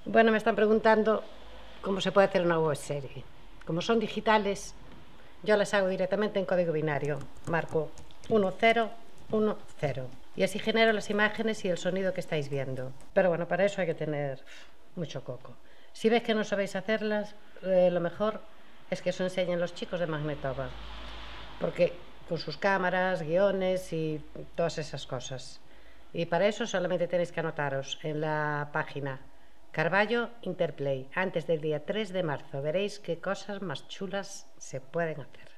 Bueno, me están preguntando cómo se puede hacer una web serie. Como son digitales, yo las hago directamente en código binario. Marco 1010 y así genero las imágenes y el sonido que estáis viendo. Pero bueno, para eso hay que tener mucho coco. Si ves que no sabéis hacerlas, lo mejor es que os enseñen los chicos de Magnetova, porque con sus cámaras, guiones y todas esas cosas. Y para eso solamente tenéis que anotaros en la página Carballo Interplay antes del día 3 de marzo. Veréis qué cosas más chulas se pueden hacer.